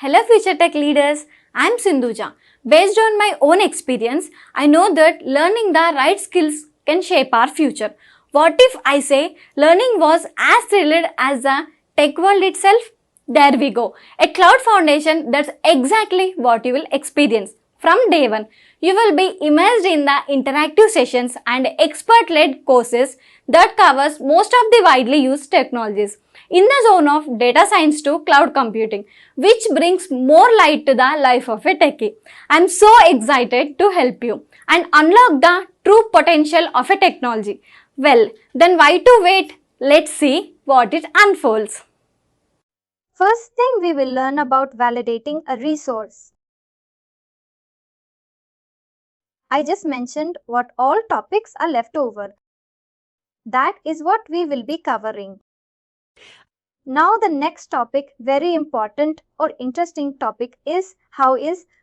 Hello future tech leaders, I am Sindhuja. Based on my own experience, I know that learning the right skills can shape our future. What if I say learning was as thrilled as the tech world itself? There we go. A CloudFoundation, that's exactly what you will experience. From day one, you will be immersed in the interactive sessions and expert-led courses that covers most of the widely used technologies in the zone of data science to cloud computing, which brings more light to the life of a techie. I'm so excited to help you and unlock the true potential of a technology. Well, then why to wait? Let's see what it unfolds. First thing we will learn about validating a resource. I just mentioned what all topics are left over. That is what we will be covering. Now the next topic, very important or interesting topic is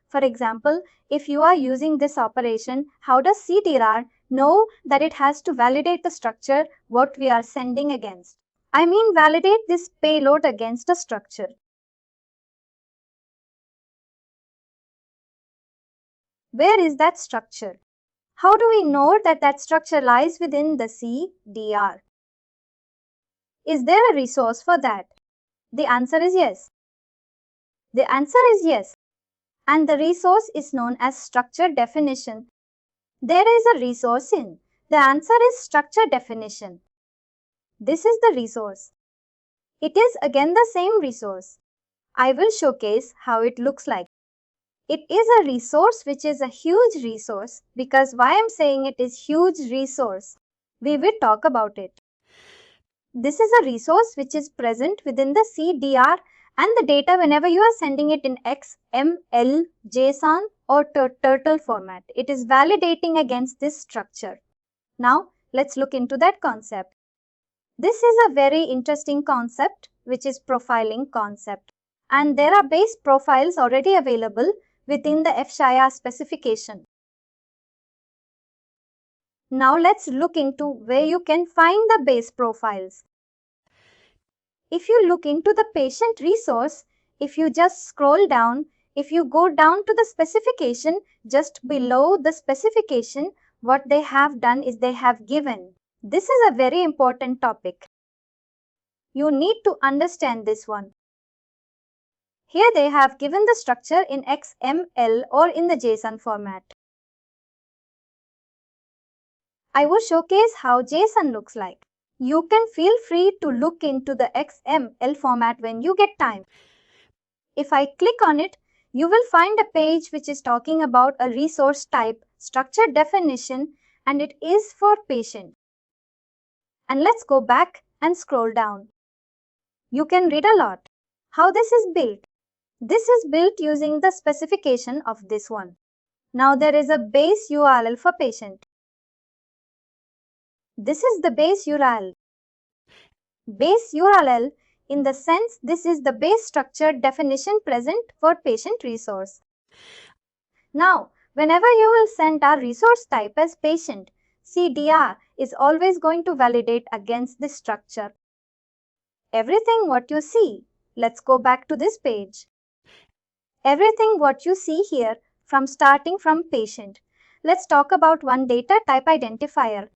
for example, if you are using this operation, how does CDR know that it has to validate the structure what we are sending against? I mean validate this payload against a structure. Where is that structure? How do we know that that structure lies within the CDR? Is there a resource for that? The answer is yes. The answer is yes. And the resource is known as structure definition. There is a resource in. The answer is structure definition. This is the resource. It is again the same resource. I will showcase how it looks like. It is a resource which is a huge resource because why I am saying it is huge resource. We will talk about it. This is a resource which is present within the CDR and the data whenever you are sending it in XML, JSON or turtle format. It is validating against this structure. Now let's look into that concept. This is a very interesting concept which is profiling concept. And there are base profiles already available within the FHIR specification. Now let's look into where you can find the base profiles. If you look into the patient resource, if you just scroll down, if you go down to the specification, just below the specification, what they have done is they have given. This is a very important topic. You need to understand this one. Here they have given the structure in XML or in the JSON format. I will showcase how JSON looks like. You can feel free to look into the XML format when you get time. If I click on it, you will find a page which is talking about a resource type, structure definition, and it is for patient. And let's go back and scroll down. You can read a lot. How this is built. This is built using the specification of this one. Now there is a base URL for patient. This is the base URL. Base URL in the sense this is the base structure definition present for patient resource. Now, whenever you will send our resource type as patient, CDR is always going to validate against this structure. Everything what you see, let's go back to this page. Everything what you see here from starting from patient. Let's talk about one data type identifier.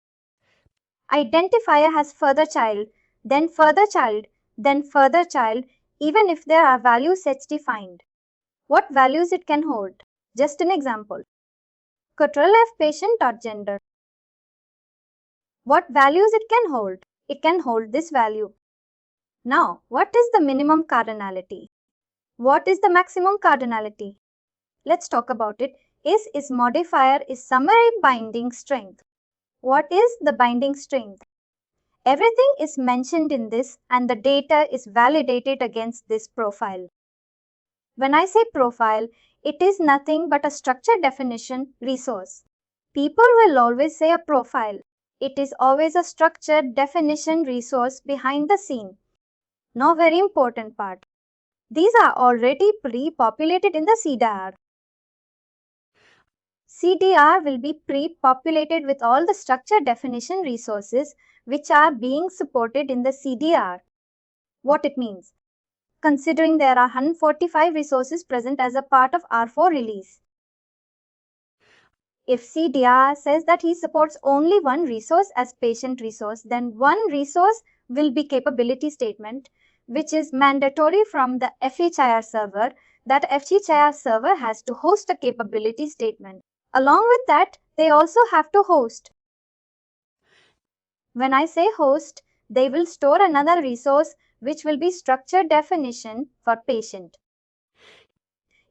Identifier has further child, then further child, then further child, even if there are value sets defined. What values it can hold? Just an example. Ctrl+F patient.gender. What values it can hold? It can hold this value. Now, what is the minimum cardinality? What is the maximum cardinality? Let's talk about it. Is modifier is summary binding strength. What is the binding strength? Everything is mentioned in this and the data is validated against this profile. When I say profile, it is nothing but a structure definition resource. People will always say a profile. It is always a structure definition resource behind the scene. Now very important part. These are already pre-populated in the CDR. CDR will be pre-populated with all the structure definition resources which are being supported in the CDR. What it means? considering there are 145 resources present as a part of R4 release. If CDR says that he supports only one resource as patient resource, then one resource will be capability statement, which is mandatory from the FHIR server. That FHIR server has to host a capability statement. Along with that, they also have to host. When I say host, they will store another resource which will be structured definition for patient.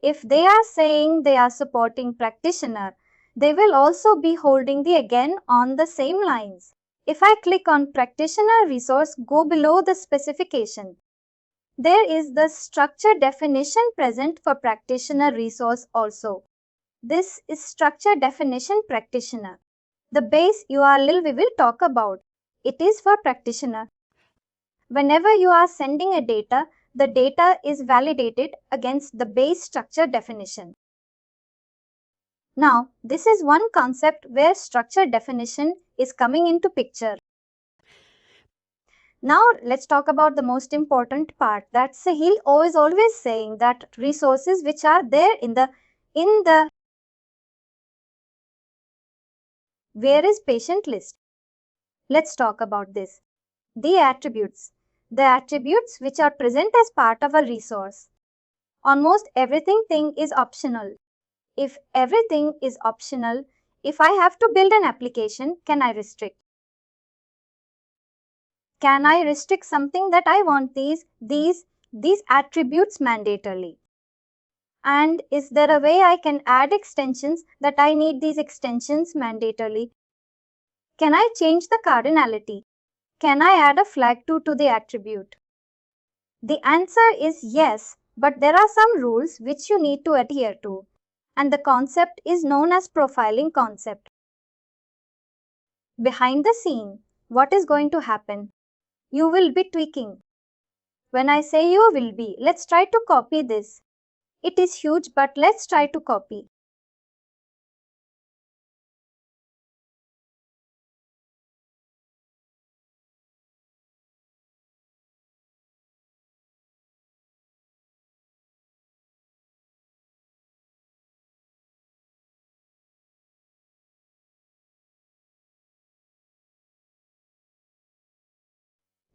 If they are saying they are supporting practitioner, they will also be holding the again on the same lines. If I click on practitioner resource, go below the specification. There is the structure definition present for practitioner resource also. This is structure definition practitioner. The base URL we will talk about. It is for practitioner. Whenever you are sending a data, the data is validated against the base structure definition. Now, this is one concept where structure definition is coming into picture. Now, let's talk about the most important part. That's he always saying that resources which are there in the where is patient list. Let's talk about this. The attributes which are present as part of a resource. Almost everything is optional. If everything is optional, if I have to build an application, can I restrict? Can I restrict something that I want these attributes mandatorily? And is there a way I can add extensions that I need these extensions mandatorily? Can I change the cardinality? Can I add a flag to the attribute? The answer is yes, but there are some rules which you need to adhere to. And the concept is known as profiling concept. Behind the scene, what is going to happen? You will be tweaking. When I say you will be, let's try to copy this. It is huge, but let's try to copy.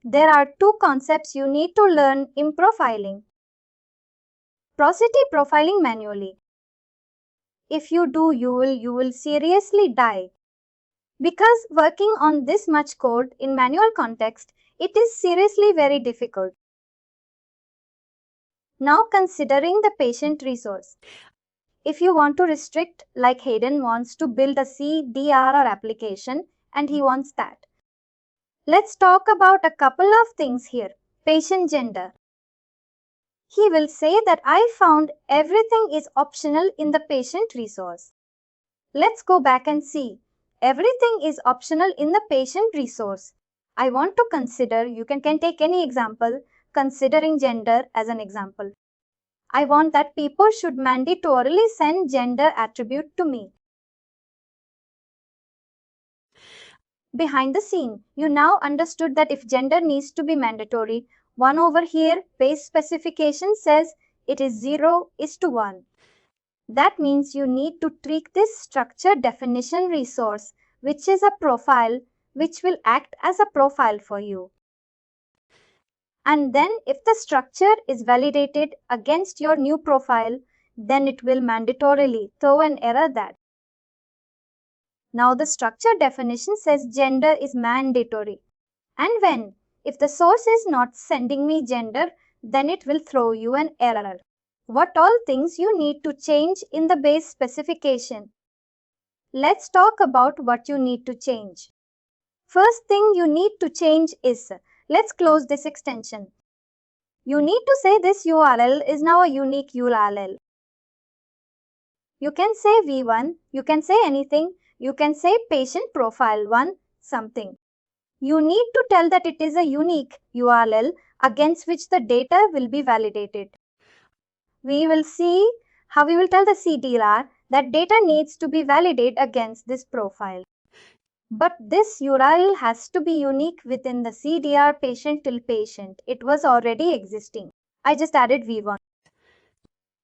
There are two concepts you need to learn in profiling. Prosody profiling manually. If you do, you will seriously die. Because working on this much code in manual context, it is seriously very difficult. Now considering the patient resource. If you want to restrict, like Hayden wants to build a CDR application and he wants that. Let's talk about a couple of things here. Patient gender. He will say that I found everything is optional in the patient resource. Let's go back and see. Everything is optional in the patient resource. I want to consider, you can take any example, considering gender as an example. I want that people should mandatorily send gender attribute to me. Behind the scene, you now understood that if gender needs to be mandatory, 1 over here, base specification says it is 0:1. That means you need to tweak this structure definition resource, which is a profile, which will act as a profile for you. And then if the structure is validated against your new profile, then it will mandatorily throw an error that. Now the structure definition says gender is mandatory. And if the source is not sending me gender, then it will throw you an error. What all things you need to change in the base specification? Let's talk about what you need to change. First thing you need to change is, let's close this extension. You need to say this URL is now a unique URL. You can say V1, you can say anything, you can say patient profile 1, something. You need to tell that it is a unique URL against which the data will be validated. We will see how we will tell the CDR that data needs to be validated against this profile. But this URL has to be unique within the CDR patient till patient. It was already existing. I just added v1.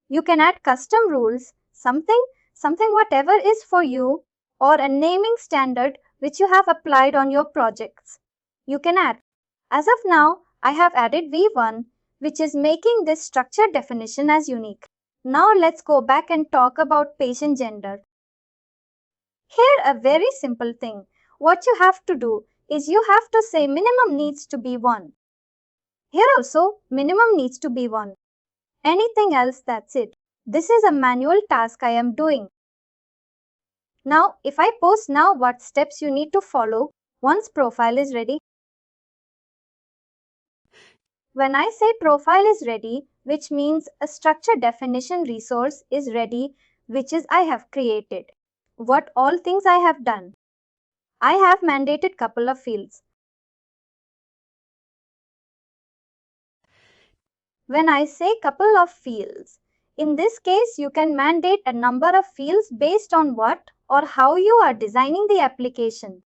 You can add custom rules, something whatever is for you, or a naming standard which you have applied on your projects. You can add. As of now, I have added v1, which is making this structure definition as unique. Now let's go back and talk about patient gender. Here a very simple thing. What you have to do is you have to say minimum needs to be 1. Here also minimum needs to be 1. Anything else, that's it. This is a manual task I am doing. Now if I post now what steps you need to follow once profile is ready. When I say profile is ready, which means a structure definition resource is ready, which is I have created. What all things I have done? I have mandated couple of fields. When I say couple of fields, in this case you can mandate a number of fields based on what or how you are designing the application.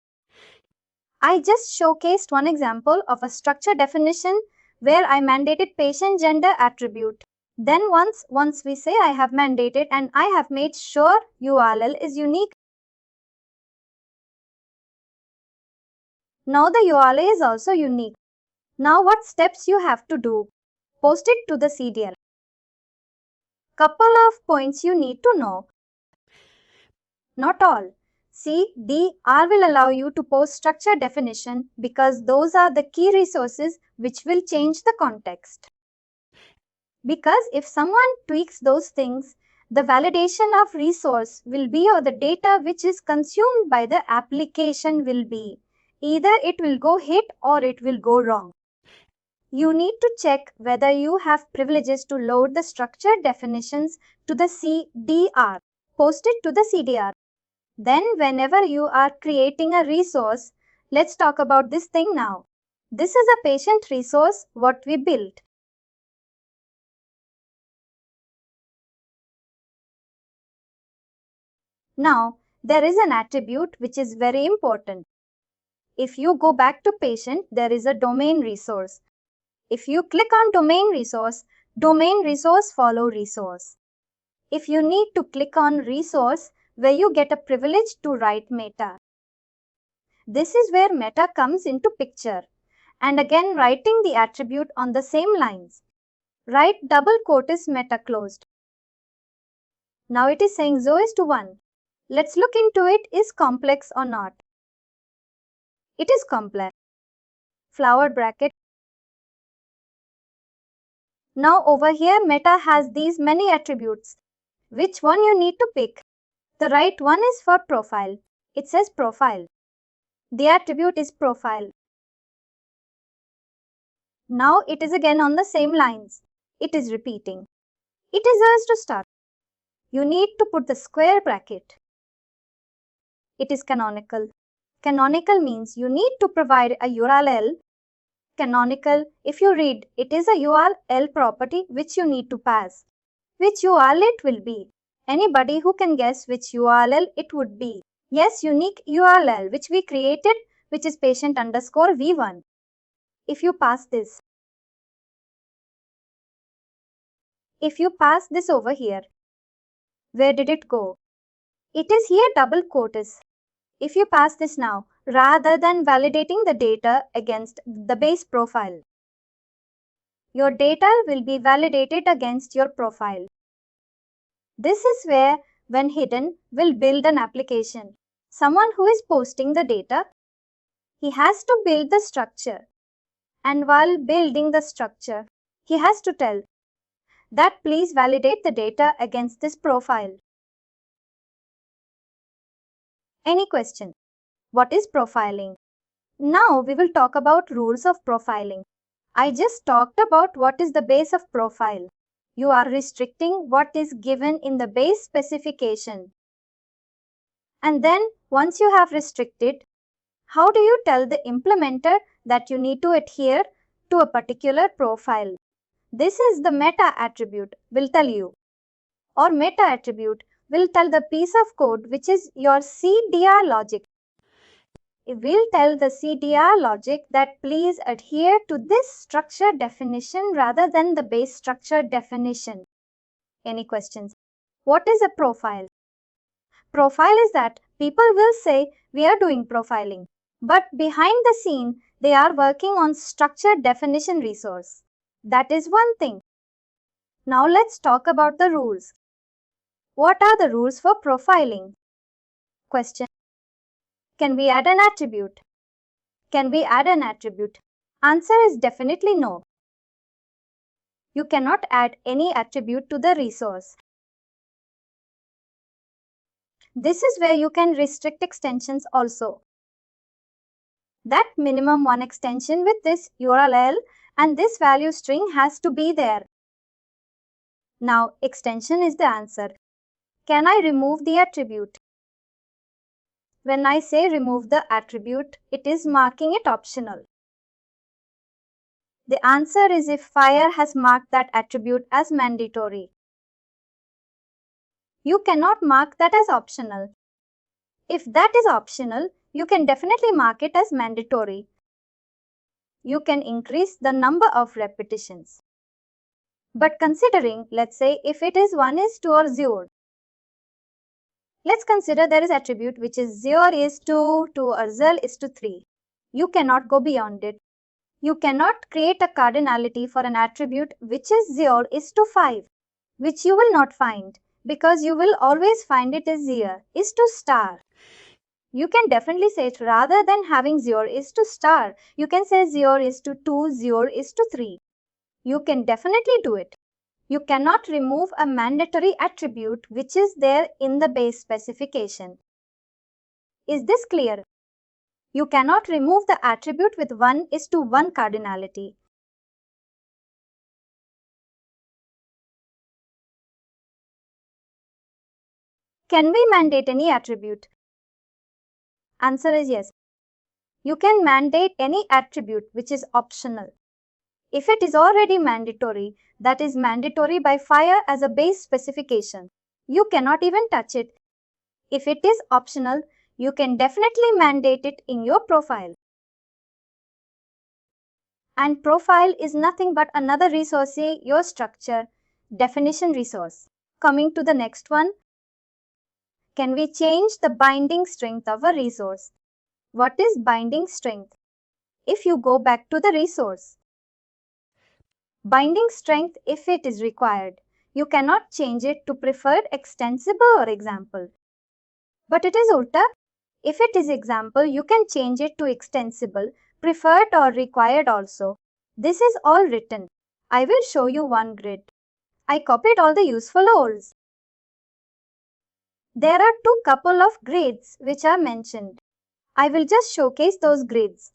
I just showcased one example of a structure definition where I mandated patient gender attribute. Then once we say I have mandated and I have made sure URL is unique. Now the URL is also unique. Now what steps you have to do? Post it to the CDR. Couple of points you need to know. Not all. CDR will allow you to post structure definition because those are the key resources which will change the context. Because if someone tweaks those things, the validation of resource will be or the data which is consumed by the application will be. Either it will go hit or it will go wrong. You need to check whether you have privileges to load the structure definitions to the CDR. Post it to the CDR. Then whenever you are creating a resource, let's talk about this thing now. This is a patient resource what we built. Now, there is an attribute which is very important. If you go back to patient, there is a domain resource. If you click on domain resource follow resource. If you need to click on resource where you get a privilege to write meta. This is where meta comes into picture. And again writing the attribute on the same lines. Write double quote is meta closed. Now it is saying 0 is to 1. Let's look into it is complex or not. It is complex. Flower bracket. Now over here meta has these many attributes. Which one you need to pick? The right one is for profile. It says profile. The attribute is profile. Now it is again on the same lines. It is repeating. It is yours to start. You need to put the square bracket. It is canonical. Canonical means you need to provide a URL. Canonical, if you read, it is a URL property which you need to pass. Which URL it will be? Anybody who can guess which URL it would be? Yes, unique URL which we created, which is patient underscore v1. If you pass this. If you pass this over here. Where did it go? It is here double quotes. If you pass this now, rather than validating the data against the base profile, your data will be validated against your profile. This is where, when hidden, will build an application. Someone who is posting the data, he has to build the structure. And while building the structure, he has to tell that please validate the data against this profile. Any question? What is profiling? Now we will talk about rules of profiling. I just talked about what is the base of profile. You are restricting what is given in the base specification. And then once you have restricted, how do you tell the implementer that you need to adhere to a particular profile? This is the meta attribute will tell you. Or meta attribute will tell the piece of code which is your CDR logic. We'll tell the CDR logic that please adhere to this structure definition rather than the base structure definition. Any questions? What is a profile? Profile is that people will say we are doing profiling, but behind the scene, they are working on structure definition resource. That is one thing. Now let's talk about the rules. What are the rules for profiling? Question. Can we add an attribute? Can we add an attribute? Answer is definitely no. You cannot add any attribute to the resource. This is where you can restrict extensions also. That minimum one extension with this URL and this value string has to be there. Now, extension is the answer. Can I remove the attribute? When I say remove the attribute, it is marking it optional. The answer is if FHIR has marked that attribute as mandatory. You cannot mark that as optional. If that is optional, you can definitely mark it as mandatory. You can increase the number of repetitions. But considering, let's say, if it is 1:2 or 0. Let's consider there is attribute which is 0:2 or 0:3. You cannot go beyond it. You cannot create a cardinality for an attribute which is 0:5, which you will not find because you will always find it as 0:*. You can definitely say it rather than having 0:*, you can say 0:2, 0:3. You can definitely do it. You cannot remove a mandatory attribute which is there in the base specification. Is this clear? You cannot remove the attribute with 1:1 cardinality. Can we mandate any attribute? Answer is yes. You can mandate any attribute which is optional. If it is already mandatory, that is mandatory by FHIR as a base specification, you cannot even touch it. If it is optional, you can definitely mandate it in your profile. And profile is nothing but another resource, your structure definition resource. Coming to the next one. Can we change the binding strength of a resource? What is binding strength? If you go back to the resource, binding strength, if it is required, you cannot change it to preferred, extensible or example. But it is ulta. If it is example, you can change it to extensible, preferred or required also. This is all written. I will show you one grid. I copied all the useful roles. There are two couple of grids which are mentioned. I will just showcase those grids.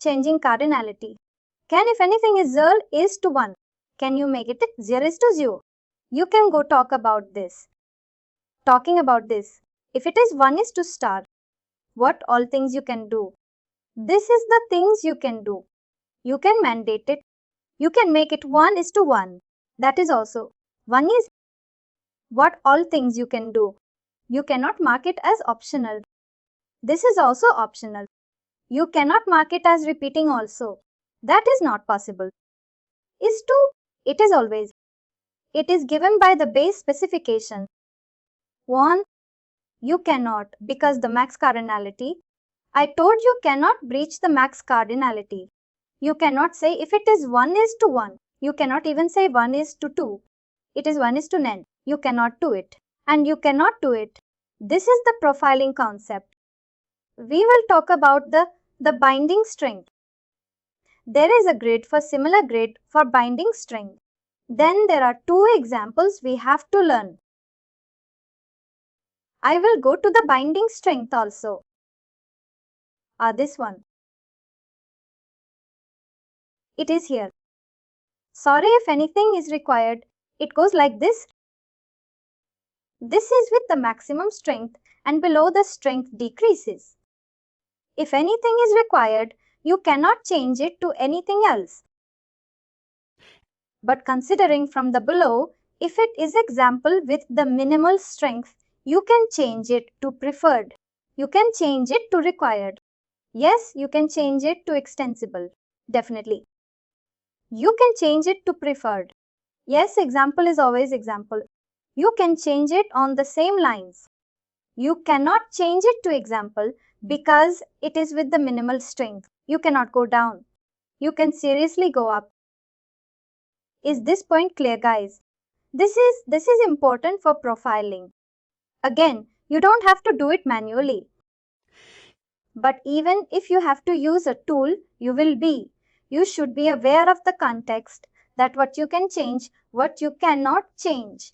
Changing cardinality. Can if anything is 0:1, can you make it 0:0? You can go talk about this. Talking about this, if it is 1:*, what all things you can do? This is the things you can do. You can mandate it. You can make it 1:1. That is also 1 is what all things you can do. You cannot mark it as optional. This is also optional. You cannot mark it as repeating also. That is not possible. Is to, it is always. It is given by the base specification. 1, you cannot because the max cardinality. I told you cannot breach the max cardinality. You cannot say if it is 1:1. You cannot even say 1:2. It is 1:9. You cannot do it. And you cannot do it. This is the profiling concept. We will talk about the binding strength. There is a grid for similar grid for binding strength. Then there are two examples we have to learn. I will go to the binding strength also. This one. It is here. Sorry if anything is required. It goes like this. This is with the maximum strength and below the strength decreases. If anything is required, you cannot change it to anything else. But considering from the below, if it is example with the minimal strength, You can change it to preferred. You can change it to required. Yes, you can change it to extensible. Definitely. You can change it to preferred. Yes, example is always example. You can change it on the same lines. You cannot change it to example because it is with the minimal string. You cannot go down. You can seriously go up. Is this point clear, guys? This is important for profiling. Again, you don't have to do it manually. But even if you have to use a tool, you should be aware of the context, that what you can change, what you cannot change.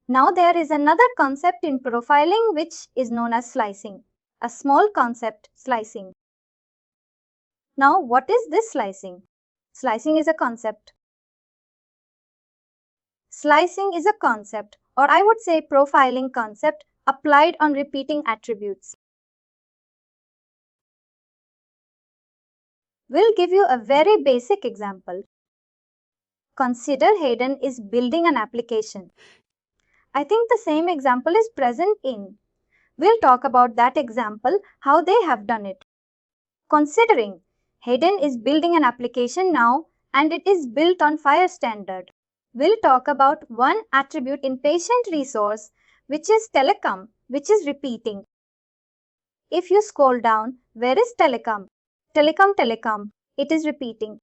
Now there is another concept in profiling which is known as slicing. A small concept, slicing. Now what is this slicing? Slicing is a concept. Slicing is a concept, or I would say profiling concept applied on repeating attributes. We'll give you a very basic example. Consider Hayden is building an application. I think the same example is present in. We'll talk about that example, how they have done it. Considering Hayden is building an application now and it is built on FHIR standard. We'll talk about one attribute in patient resource which is telecom, which is repeating. If you scroll down, where is telecom? Telecom, it is repeating.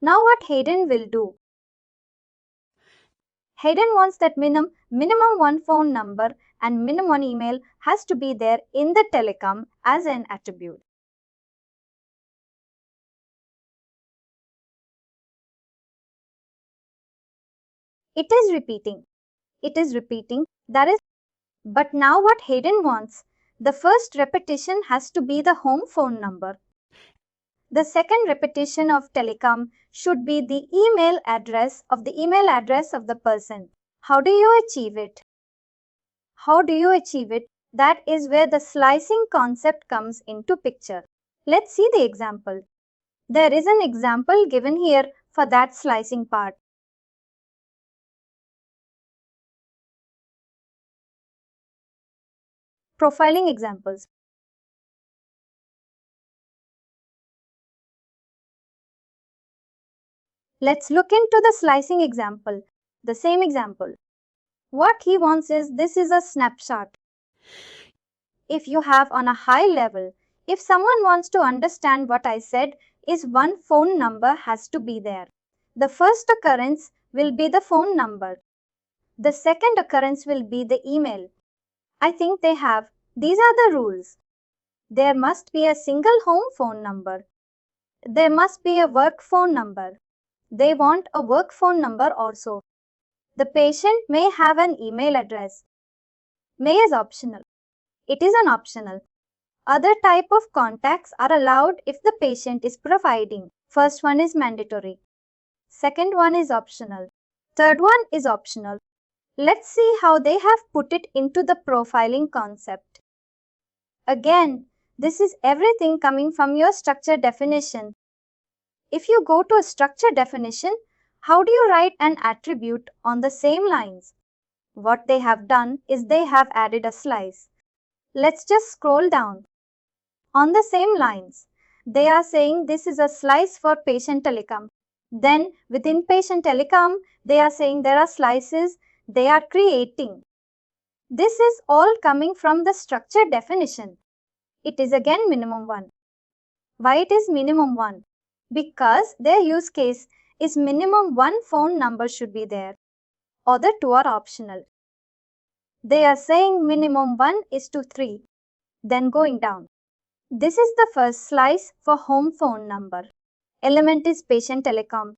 Now what Hayden will do? Hayden wants that minimum one phone number and minimum one email has to be there in the telecom as an attribute. It is repeating. That is, but now what Hayden wants, the first repetition has to be the home phone number. The second repetition of telecom should be the email address of the person. How do you achieve it? That is where the slicing concept comes into picture. Let's see the example. There is an example given here for that slicing part. Profiling examples. Let's look into the slicing example, the same example. What he wants is, this is a snapshot. If you have on a high level, if someone wants to understand what I said, is one phone number has to be there. The first occurrence will be the phone number. The second occurrence will be the email. I think these are the rules. There must be a single home phone number. There must be a work phone number. They want a work phone number also. The patient may have an email address. May is optional. It is an optional. Other type of contacts are allowed if the patient is providing. First one is mandatory. Second one is optional. Third one is optional. Let's see how they have put it into the profiling concept. Again, this is everything coming from your structure definition. If you go to a structure definition, how do you write an attribute on the same lines? What they have done is they have added a slice. Let's just scroll down. On the same lines, they are saying this is a slice for patient telecom. Then within patient telecom, they are saying there are slices they are creating. This is all coming from the structure definition. It is again minimum one. Why it is minimum one? Because their use case is minimum one phone number should be there. Other two are optional. They are saying minimum 1:3, then going down. This is the first slice for home phone number. Element is patient telecom.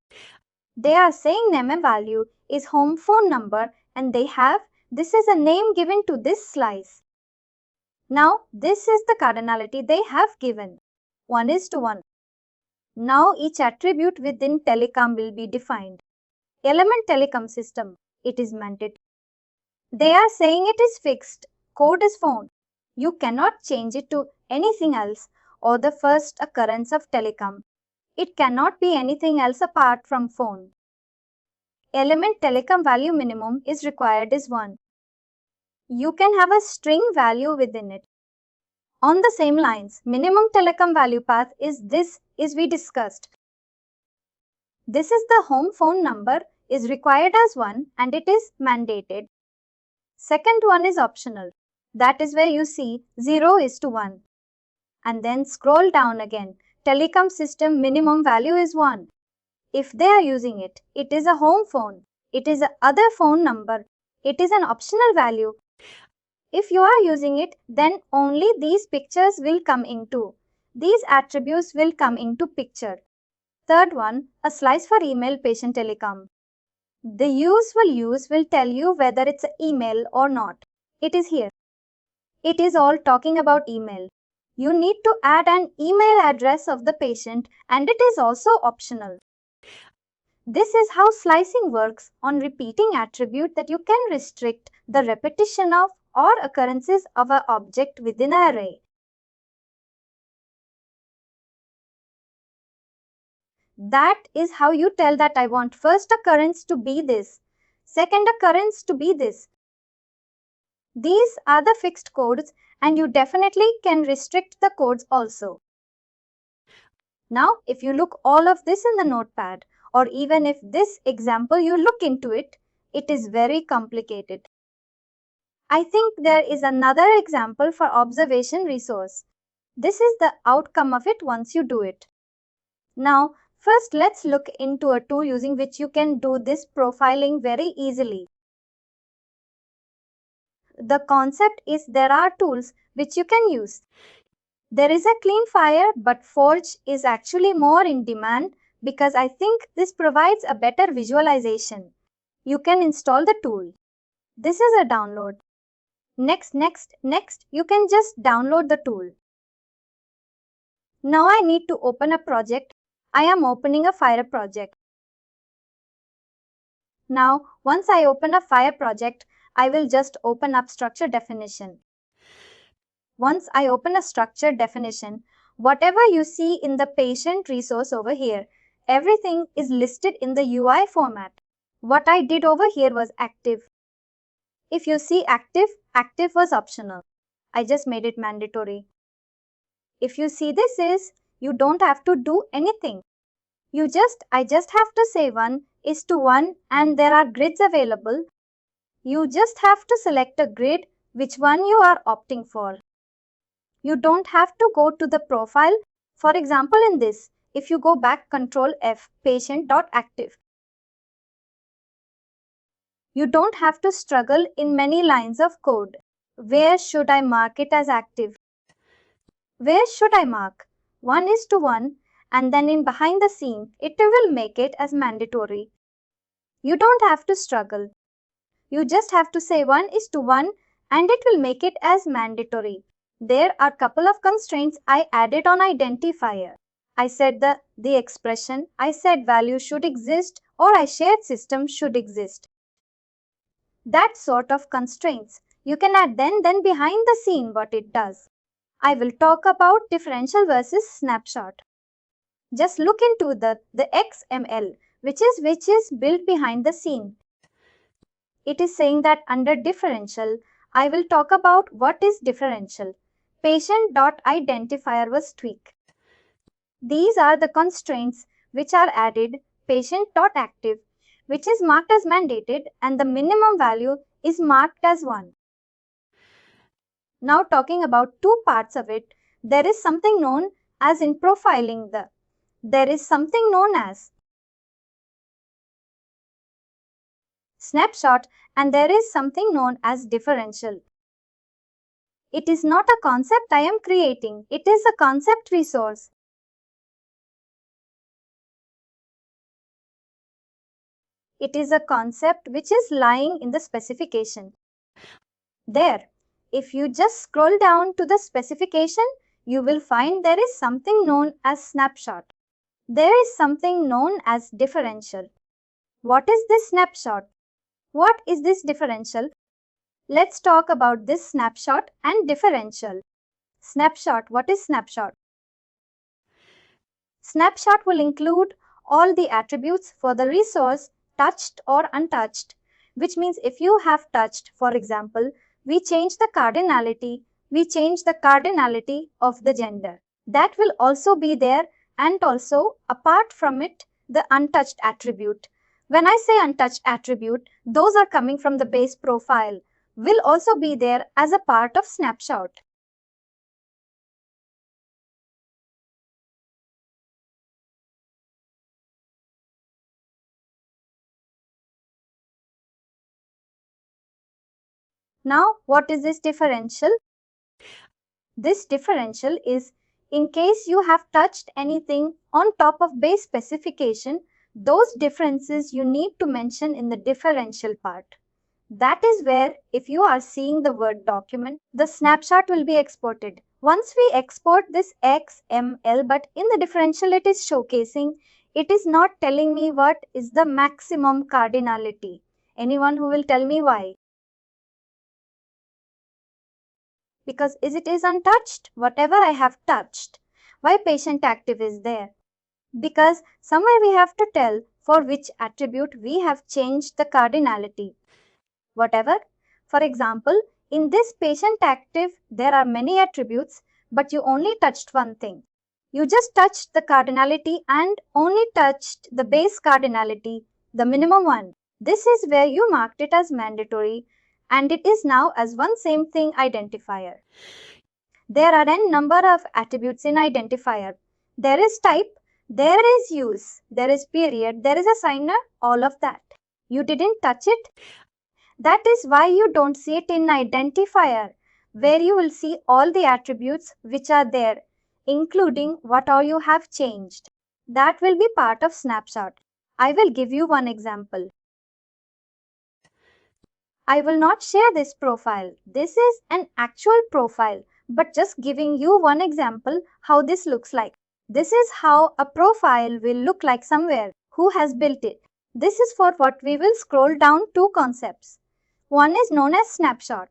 They are saying name value is home phone number and this is a name given to this slice. Now this is the cardinality they have given. 1:1. Now each attribute within telecom will be defined. Element telecom system, it is mandate. They are saying it is fixed. Code is phone. You cannot change it to anything else or the first occurrence of telecom. It cannot be anything else apart from phone. Element telecom value minimum is required is 1. you can have a string value within it. On the same lines, minimum telecom value path is this is we discussed. This is the home phone number is required as 1 and it is mandated. Second one is optional. That is where you see 0 is to 1. And then scroll down again. Telecom system minimum value is 1. If they are using it, it is a home phone. It is a other phone number. It is an optional value. If you are using it, then only these pictures will come into. These attributes will come into picture. Third one, a slice for email patient telecom. The useful use will tell you whether it's an email or not. It is here. It is all talking about email. You need to add an email address of the patient and it is also optional. This is how slicing works on repeating attribute that you can restrict the repetition of or occurrences of an object within an array. That is how you tell that I want first occurrence to be this, second occurrence to be this. These are the fixed codes and you definitely can restrict the codes also. Now, if you look all of this in the notepad, or even if this example you look into it, it is very complicated. I think there is another example for observation resource. This is the outcome of it once you do it. Now, first let's look into a tool using which you can do this profiling very easily. The concept is there are tools which you can use. There is a clean FHIR, but Forge is actually more in demand because I think this provides a better visualization. You can install the tool. This is a download. Next, you can just download the tool. Now I need to open a project. I am opening a FHIR project. Now, once I open a FHIR project, I will just open up structure definition. Once I open a structure definition, whatever you see in the patient resource over here, everything is listed in the UI format. What I did over here was active. If you see active, active was optional. I just made it mandatory. If you see this is, you don't have to do anything. I just have to say 1 is to 1 and there are grids available. You just have to select a grid which one you are opting for. You don't have to go to the profile. For example, in this, if you go back Control F, patient.active. You don't have to struggle in many lines of code. Where should I mark it as active? Where should I mark? 1 is to 1 and then in behind the scene, it will make it as mandatory. You don't have to struggle. You just have to say 1 is to 1 and it will make it as mandatory. There are a couple of constraints I added on identifier. I said the expression, I said value should exist or I shared system should exist. That sort of constraints. You can add then behind the scene what it does. I will talk about differential versus snapshot. Just look into the XML, which is built behind the scene. It is saying that under differential, I will talk about what is differential. Patient.identifier was tweaked. These are the constraints which are added. Patient.active, which is marked as mandated, and the minimum value is marked as 1. Now talking about two parts of it, there is something known as in profiling there is something known as snapshot and there is something known as differential. It is not a concept I am creating, it is a concept resource. It is a concept which is lying in the specification. There, if you just scroll down to the specification, you will find there is something known as snapshot. There is something known as differential. What is this snapshot? What is this differential? Let's talk about this snapshot and differential. Snapshot. What is snapshot? Snapshot will include all the attributes for the resource touched or untouched, which means if you have touched, for example, we change the cardinality. We change the cardinality of the gender. That will also be there, and also apart from it, the untouched attribute. When I say untouched attribute, those are coming from the base profile, will also be there as a part of snapshot. Now, what is this differential? This differential is in case you have touched anything on top of base specification, those differences you need to mention in the differential part. That is where if you are seeing the Word document, the snapshot will be exported. Once we export this XML, but in the differential it is showcasing, it is not telling me what is the maximum cardinality. Anyone who will tell me why? Because it is untouched, whatever I have touched. Why patient active is there? Because somewhere we have to tell for which attribute we have changed the cardinality. Whatever. For example, in this patient active, there are many attributes, but you only touched one thing. You just touched the cardinality and only touched the base cardinality, the minimum one. This is where you marked it as mandatory, and it is now as one same thing identifier. There are n number of attributes in identifier. There is type, there is use, there is period, there is assigner, all of that. You didn't touch it. That is why you don't see it in identifier, where you will see all the attributes which are there, including what all you have changed. That will be part of snapshot. I will give you one example. I will not share this profile. This is an actual profile, but just giving you one example how this looks like. This is how a profile will look like somewhere. Who has built it? This is for what we will scroll down two concepts. One is known as snapshot.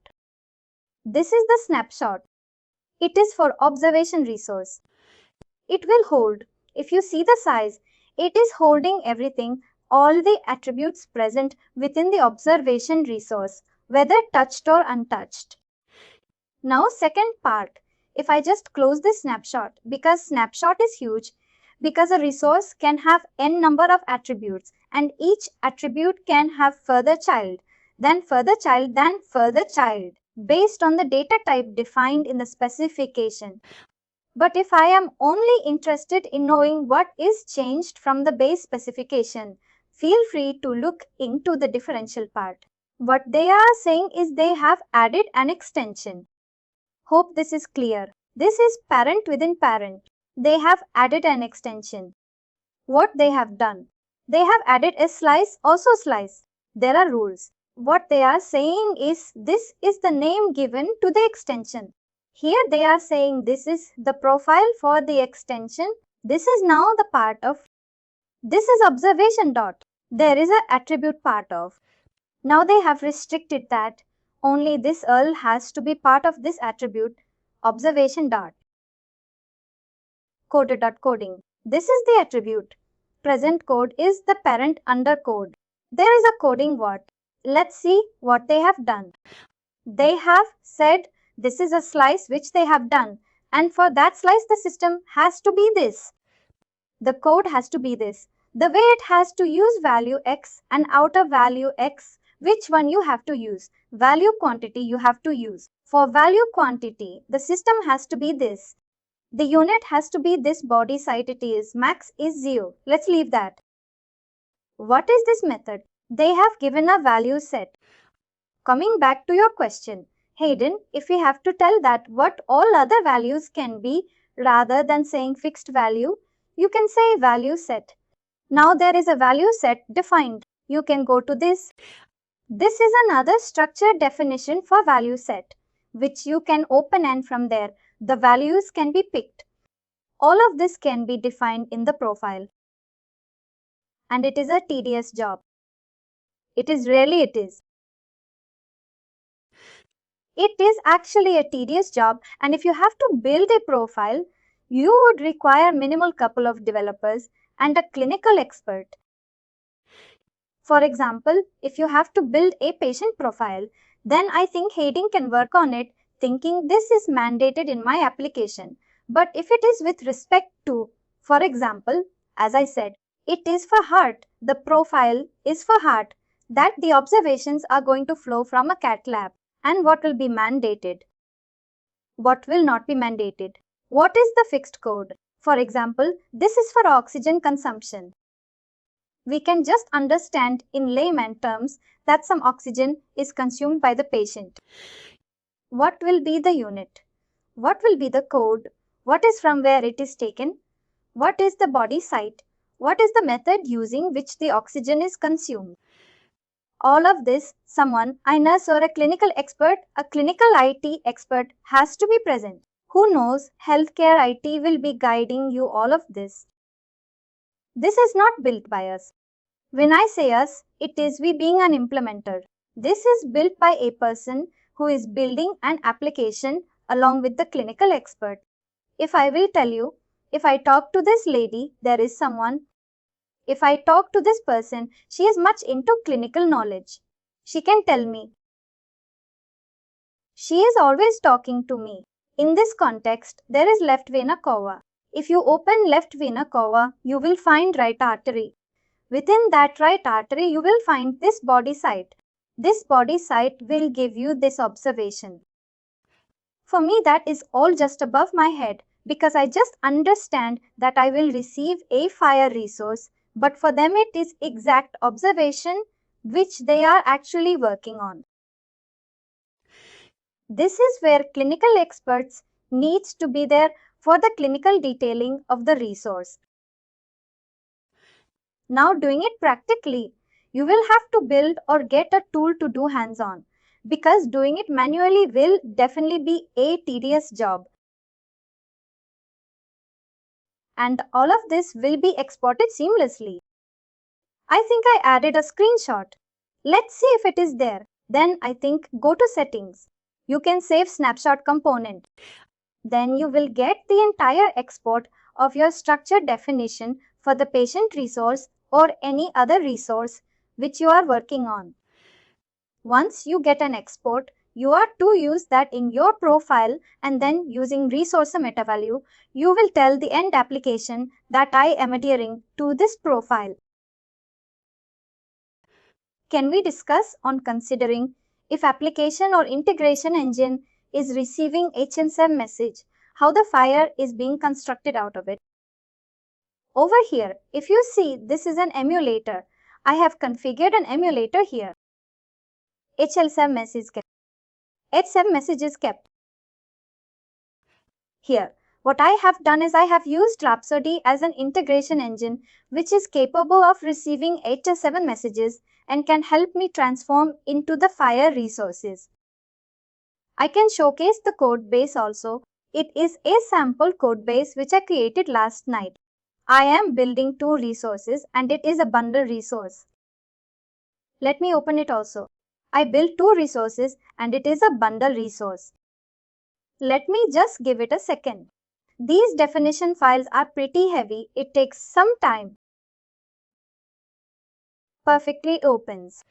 This is the snapshot. It is for observation resource. It will hold. If you see the size, it is holding everything, all the attributes present within the observation resource, whether touched or untouched. Now, second part, if I just close this snapshot, because snapshot is huge, because a resource can have n number of attributes, and each attribute can have further child, then further child, then further child, based on the data type defined in the specification. But if I am only interested in knowing what is changed from the base specification, feel free to look into the differential part. What they are saying is they have added an extension. Hope this is clear. This is parent within parent. They have added an extension. What they have done? They have added a slice, also slice. There are rules. What they are saying is this is the name given to the extension. Here they are saying this is the profile for the extension. This is now the part of. This is observation dot. There is an attribute part of. Now they have restricted that only this URL has to be part of this attribute observation dot. Coded.coding. This is the attribute. Present code is the parent under code. There is a coding what. Let's see what they have done. They have said this is a slice which they have done, and for that slice the system has to be this. The code has to be this. The way it has to use value x and outer value x, which one you have to use? Value quantity you have to use. For value quantity, the system has to be this. The unit has to be this body site it is. Max is 0. Let's leave that. What is this method? They have given a value set. Coming back to your question, Hayden, if we have to tell that what all other values can be rather than saying fixed value, you can say value set. Now there is a value set defined. You can go to this. This is another structured definition for value set, which you can open, and from there the values can be picked. All of this can be defined in the profile. And it is a tedious job. It is really it is. It is actually a tedious job, and if you have to build a profile, you would require minimal couple of developers and a clinical expert. For example, if you have to build a patient profile, then I think heading can work on it, thinking this is mandated in my application. But if it is with respect to, for example, as I said, it is for heart, the profile is for heart, that the observations are going to flow from a cat lab. And what will be mandated? What will not be mandated? What is the fixed code? For example, this is for oxygen consumption. We can just understand in layman terms that some oxygen is consumed by the patient. What will be the unit? What will be the code? What is from where it is taken? What is the body site? What is the method using which the oxygen is consumed? All of this, someone, a nurse or a clinical expert, a clinical IT expert has to be present. Who knows, healthcare IT will be guiding you all of this. This is not built by us. When I say us, it is we being an implementer. This is built by a person who is building an application along with the clinical expert. If I will tell you, if I talk to this lady, there is someone. If I talk to this person, she is much into clinical knowledge. She can tell me. She is always talking to me. In this context, there is left vena cava. If you open left vena cava, you will find right artery. Within that right artery, you will find this body site. This body site will give you this observation. For me, that is all just above my head because I just understand that I will receive a FHIR resource, but for them it is exact observation which they are actually working on. This is where clinical experts needs to be there for the clinical detailing of the resource. Now doing it practically, you will have to build or get a tool to do hands-on because doing it manually will definitely be a tedious job. And all of this will be exported seamlessly. I think I added a screenshot. Let's see if it is there. Then I think go to settings. You can save snapshot component. Then you will get the entire export of your structure definition for the patient resource or any other resource which you are working on. Once you get an export, you are to use that in your profile and then using resource meta value, you will tell the end application that I am adhering to this profile. Can we discuss on considering if application or integration engine is receiving HL7 message, how the FHIR is being constructed out of it? Over here, if you see, this is an emulator. I have configured an emulator here. HL7 message kept. H7 message is kept. Here, what I have done is I have used Rhapsody as an integration engine which is capable of receiving HL7 messages and can help me transform into the FHIR resources. I can showcase the code base also. It is a sample code base which I created last night. I am building two resources and it is a bundle resource. Let me open it also. I built two resources and it is a bundle resource. Let me just give it a second. These definition files are pretty heavy. It takes some time. Perfectly opens.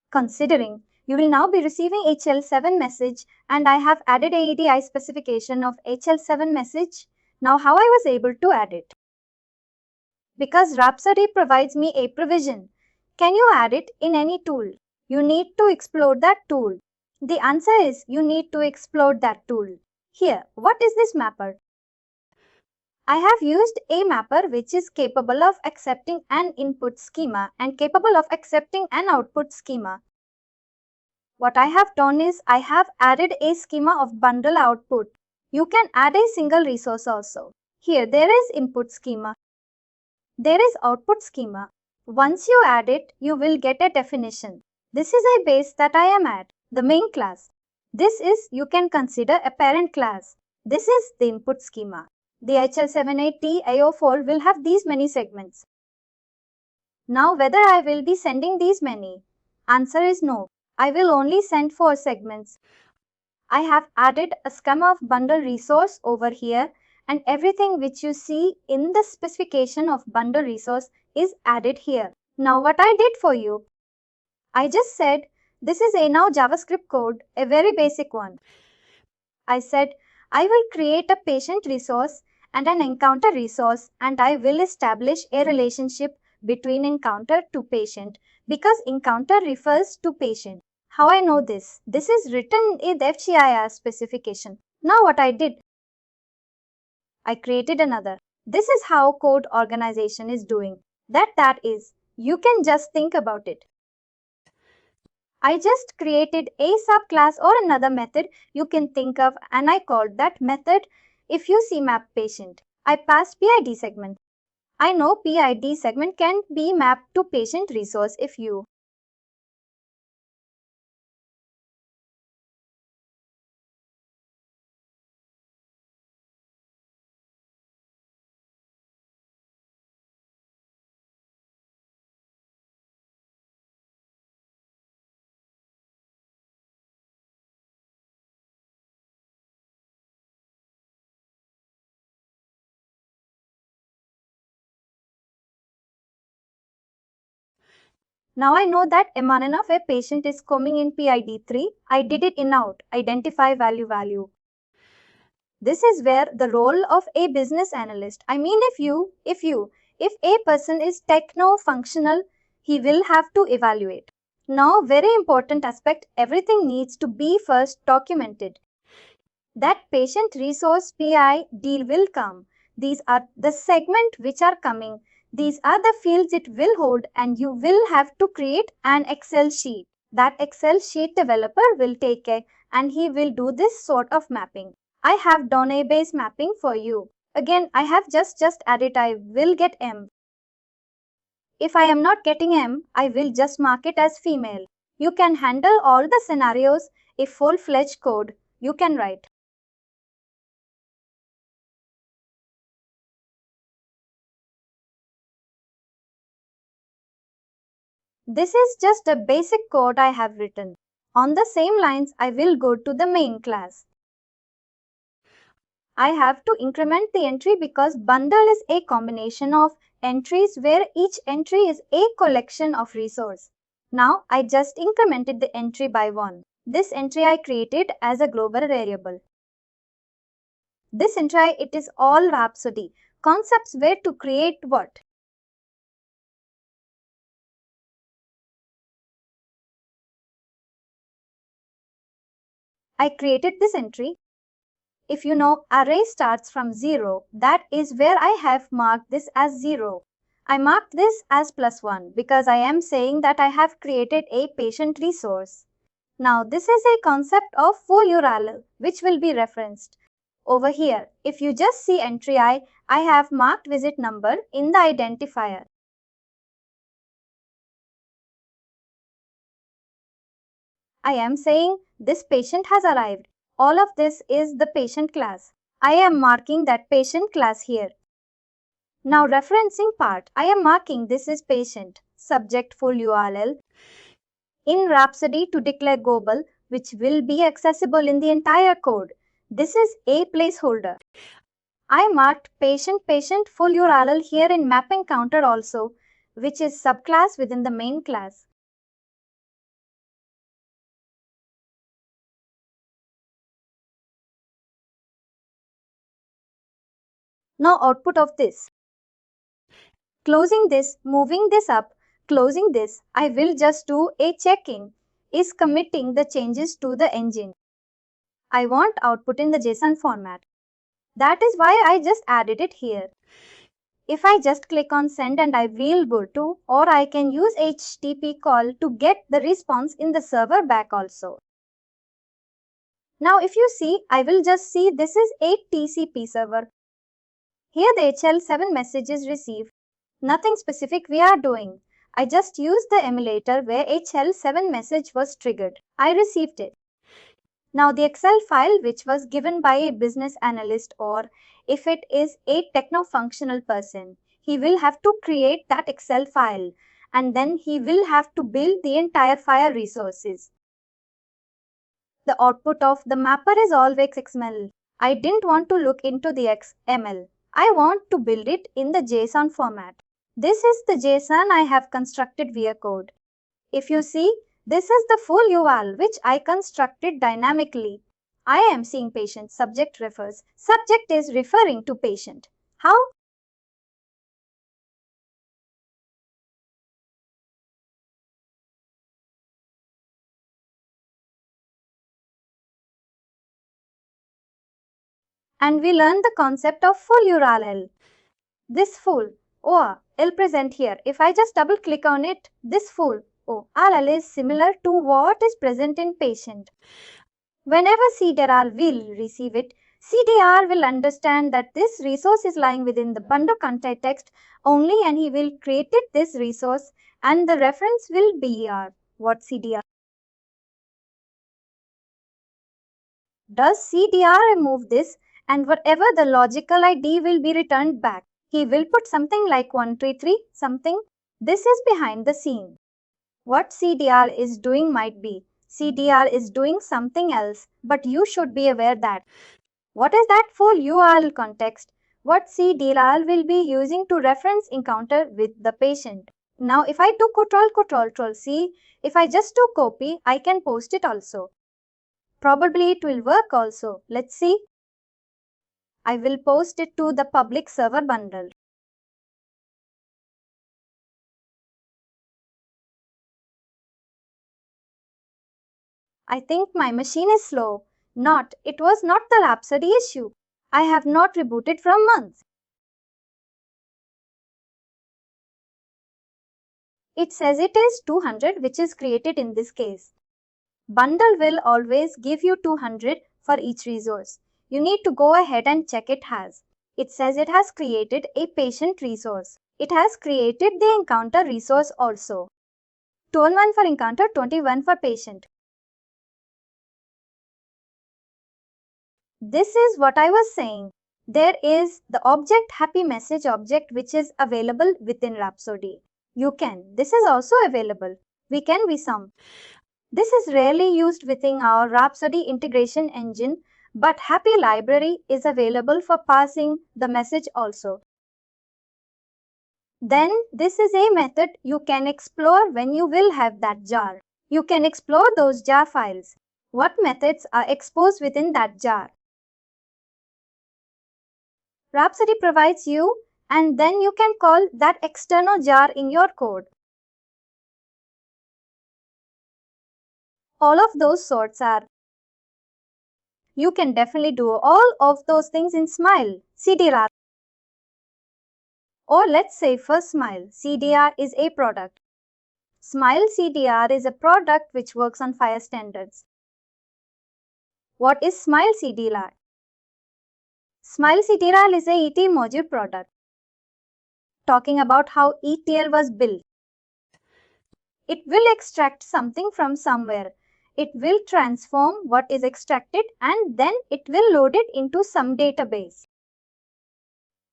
Considering you will now be receiving HL7 message and I have added AEDI specification of HL7 message. Now how I was able to add it? Because Rhapsody provides me a provision. Can you add it in any tool? You need to explode that tool. The answer is you need to explode that tool. Here, what is this mapper? I have used a mapper which is capable of accepting an input schema and capable of accepting an output schema. What I have done is I have added a schema of bundle output. You can add a single resource also. Here there is input schema. There is output schema. Once you add it, you will get a definition. This is a base that I am at, the main class. This is, you can consider a parent class. This is the input schema. The HL78T AO4 will have these many segments. Now whether I will be sending these many? Answer is no. I will only send 4 segments. I have added a schema of bundle resource over here and everything which you see in the specification of bundle resource is added here. Now what I did for you, I just said This is a now JavaScript code, a very basic one. I said, I will create a patient resource and an encounter resource, and I will establish a relationship between encounter to patient because encounter refers to patient. How I know this? This is written in the FHIR specification. Now what I did? I created another. This is how code organization is doing. That is, you can just think about it. I just created a subclass or another method you can think of, and I called that method if you see map patient. I passed PID segment. I know PID segment can be mapped to patient resource if you Now I know that MRN of a patient is coming in PID3. I did it in out, identify value. This is where the role of a business analyst. I mean, if a person is techno-functional, he will have to evaluate. Now, very important aspect, everything needs to be first documented. That patient resource PID will come. These are the segment which are coming. These are the fields it will hold, and you will have to create an Excel sheet. That Excel sheet developer will take care and he will do this sort of mapping. I have done a base mapping for you. Again, I have just added I will get M. If I am not getting M, I will just mark it as female. You can handle all the scenarios. A full-fledged code you can write. This is just a basic code I have written. On the same lines, I will go to the main class. I have to increment the entry because bundle is a combination of entries where each entry is a collection of resource. Now I just incremented the entry by 1. This entry I created as a global variable. This entry, it is all Rhapsody. Concepts where to create what. I created this entry. If you know array starts from 0, that is where I have marked this as 0. I marked this as +1 because I am saying that I have created a patient resource. Now this is a concept of full URL which will be referenced. Over here, if you just see entry I have marked visit number in the identifier. I am saying this patient has arrived. All of this is the patient class. I am marking that patient class here. Now referencing part, I am marking this is patient, subject full URL. In Rhapsody to declare global, which will be accessible in the entire code. This is a placeholder. I marked patient full URL here in mapping counter also, which is subclass within the main class. Now output of this. Closing this, moving this up, closing this, I will just do a check-in. Is committing the changes to the engine. I want output in the JSON format. That is why I just added it here. If I just click on send and I will go to, or I can use HTTP call to get the response in the server back also. Now if you see, I will just see this is a TCP server. Here the HL7 message is received. Nothing specific we are doing. I just used the emulator where HL7 message was triggered. I received it. Now the Excel file which was given by a business analyst, or if it is a techno-functional person, he will have to create that Excel file and then he will have to build the entire FHIR resources. The output of the mapper is always XML. I didn't want to look into the XML. I want to build it in the JSON format. This is the JSON I have constructed via code. If you see, This is the full URL which I constructed dynamically. I am seeing patient, subject refers. Subject is referring to patient. How? And we learn the concept of full URL. This full URL present here. If I just double click on it, this full URL is similar to what is present in patient. Whenever CDR will receive it, CDR will understand that this resource is lying within the bundle context only, and he will create this resource and the reference will be here. What CDR does? CDR remove this and whatever the logical ID will be returned back. He will put something like 133 something. This is behind the scene. What CDR is doing might be CDR is doing something else, but you should be aware that. What is that full URL context? What CDR will be using to reference encounter with the patient. Now if I do Ctrl C, if I just do copy, I can post it also. Probably it will work also. Let's see. I will post it to the public server bundle. I think my machine is slow. Not, it was not the Rhapsody issue. I have not rebooted from months. It says it is 200, which is created in this case. Bundle will always give you 200 for each resource. You need to go ahead and check it has. It says it has created a patient resource. It has created the encounter resource also. 21 for encounter, 21 for patient. This is what I was saying. There is the object happy message object which is available within Rhapsody. This is also available. We can be some. This is rarely used within our Rhapsody integration engine, but happy library is available for passing the message also. Then this is a method you can explore when you will have that jar. You can explore those jar files. What methods are exposed within that jar? Rhapsody provides you, and then you can call that external jar in your code. All of those sorts are. You can definitely do all of those things in Smile, CDR. Or let's say for Smile, CDR is a product. Smile CDR is a product which works on FHIR standards. What is Smile CDR? Smile CDR is a ETL module product. Talking about how ETL was built. It will extract something from somewhere. It will transform what is extracted and then it will load it into some database.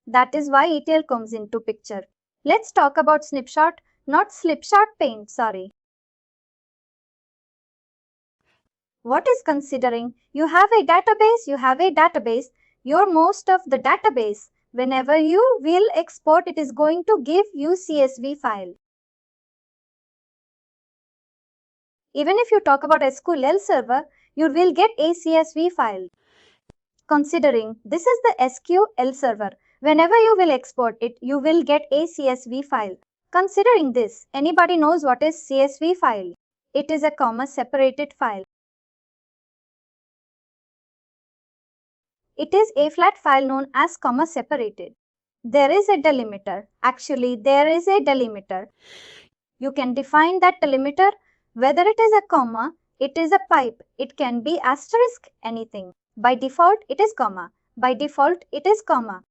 That is why ETL comes into picture. Let's talk about snapshot, not slipshot paint, sorry. What is considering? You have a database, your most of the database. Whenever you will export, it is going to give you CSV file. Even if you talk about SQL server, you will get a CSV file. Considering this is the SQL server, whenever you will export it, you will get a CSV file. Considering this, anybody knows what is CSV file? It is a comma separated file. It is a flat file known as comma separated. There is a delimiter. Actually, there is a delimiter. You can define that delimiter. Whether it is a comma, it is a pipe, it can be asterisk, anything. By default, it is comma. By default, it is comma.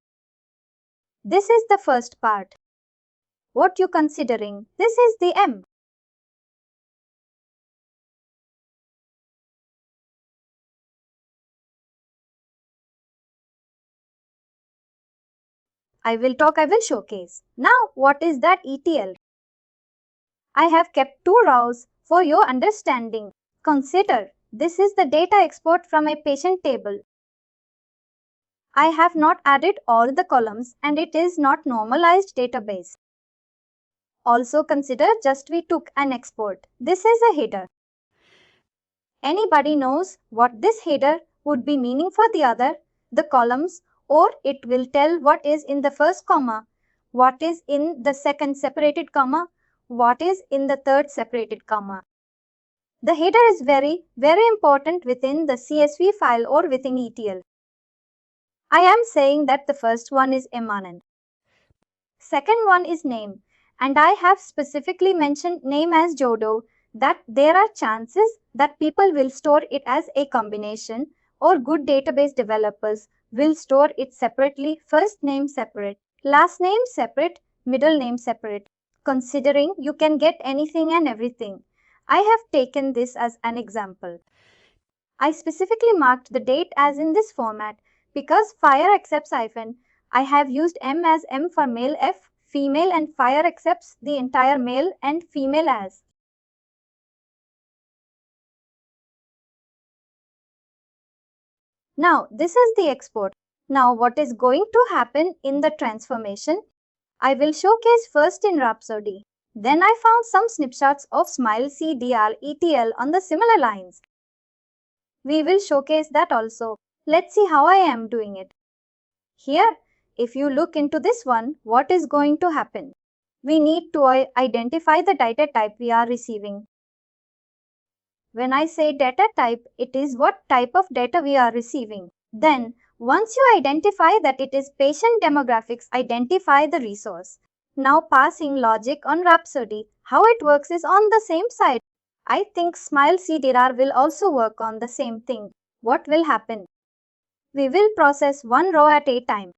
This is the first part. What you considering? This is the M. I will showcase. Now, what is that ETL? I have kept 2 rows for your understanding. Consider, this is the data export from a patient table. I have not added all the columns and it is not normalized database. Also consider just we took an export. This is a header. Anybody knows what this header would be meaning for the columns, or it will tell what is in the first comma, what is in the second separated comma, what is in the third separated comma. The header is very important within the CSV file or within ETL. I am saying that the first one is emanent. Second one is name, and I have specifically mentioned name as Jodo, that there are chances that people will store it as a combination, or good database developers will store it separately, first name separate, last name separate, middle name separate. Considering you can get anything and everything, I have taken this as an example. I specifically marked the date as in this format because FHIR accepts hyphen. I have used M as M for male, F female, and FHIR accepts the entire male and female as. Now this is the export. Now what is going to happen in the transformation? I will showcase first in Rhapsody. Then I found some snapshots of Smile CDR ETL on the similar lines. We will showcase that also. Let's see how I am doing it. Here, if you look into this one, what is going to happen? We need to identify the data type we are receiving. When I say data type, it is what type of data we are receiving. Then, once you identify that it is patient demographics, identify the resource. Now passing logic on Rhapsody, how it works is on the same side. I think Smile CDR will also work on the same thing. What will happen? We will process one row at a time.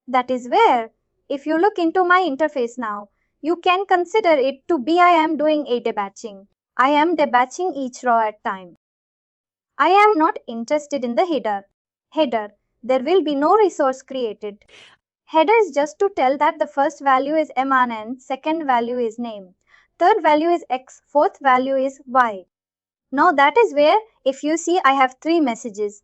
That is where, if you look into my interface now, you can consider it to be I am doing a debatching. I am debatching each row at time. I am not interested in the header. Header, there will be no resource created. Header is just to tell that the first value is MRN, second value is name, third value is X, fourth value is Y. Now that is where, if you see, I have 3 messages.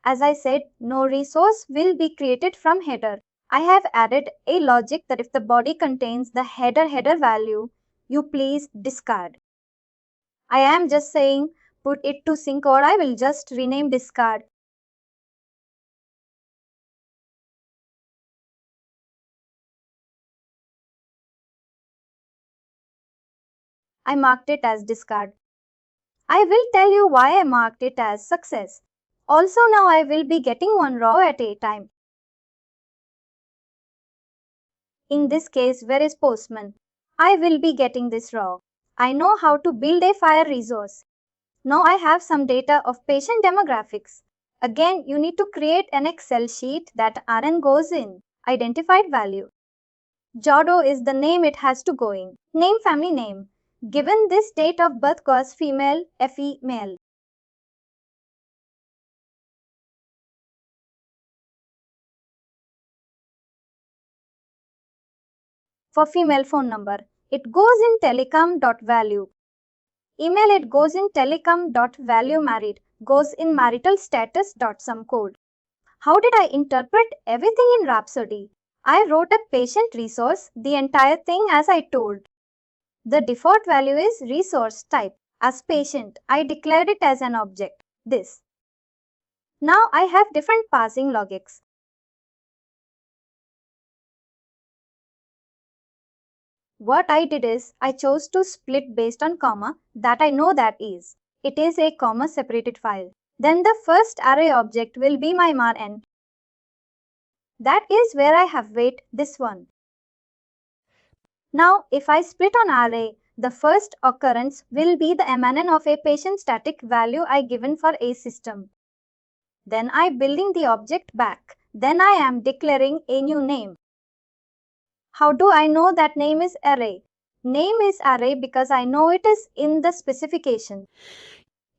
As I said, no resource will be created from header. I have added a logic that if the body contains the header value, you please discard. I am just saying put it to sync, or I will just rename discard. I marked it as discard. I will tell you why I marked it as success. Also now I will be getting one row at a time. In this case, where is postman? I will be getting this row. I know how to build a FHIR resource. Now I have some data of patient demographics. Again, you need to create an Excel sheet that RN goes in. Identified value. Jodo is the name it has to go in. Name family name. Given this date of birth cause female, FE male. For female phone number, it goes in telecom.value. Email, it goes in telecom.value. Married goes in marital status.some code. How did I interpret everything in Rhapsody? I wrote a patient resource, the entire thing as I told. The default value is resource type. As patient, I declared it as an object, this. Now I have different passing logics. What I did is, I chose to split based on comma, that I know that is. It is a comma separated file. Then the first array object will be my marn. That is where I have weight, this one. Now if I split on array, the first occurrence will be the MNN of a patient static value I given for a system. Then I building the object back. Then I am declaring a new name. How do I know that name is array? Name is array because I know it is in the specification.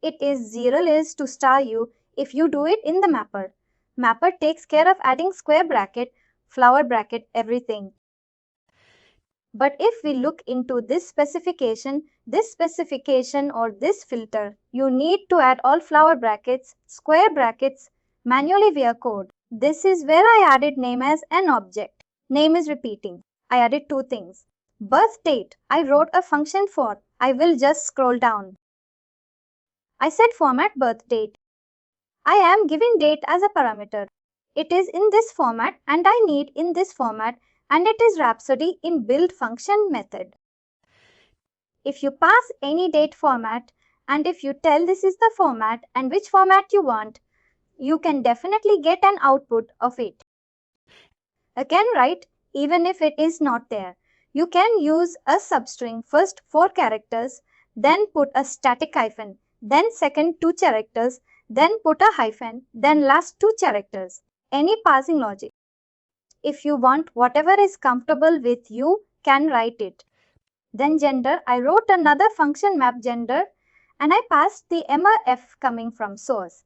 It is 0 is to star u if you do it in the mapper. Mapper takes care of adding square bracket, flower bracket, everything. But if we look into this specification or this filter, you need to add all flower brackets, square brackets manually via code. This is where I added name as an object. Name is repeating. I added two things. Birth date, I wrote a function for. I will just scroll down. I said format birth date. I am giving date as a parameter. It is in this format and I need in this format, and it is Rhapsody in build function method. If you pass any date format and if you tell this is the format and which format you want, you can definitely get an output of it. Again, right, even if it is not there. You can use a substring, first 4 characters, then put a static hyphen, then second 2 characters, then put a hyphen, then last 2 characters. Any passing logic. If you want whatever is comfortable with you, can write it. Then gender, I wrote another function map gender and I passed the f coming from source.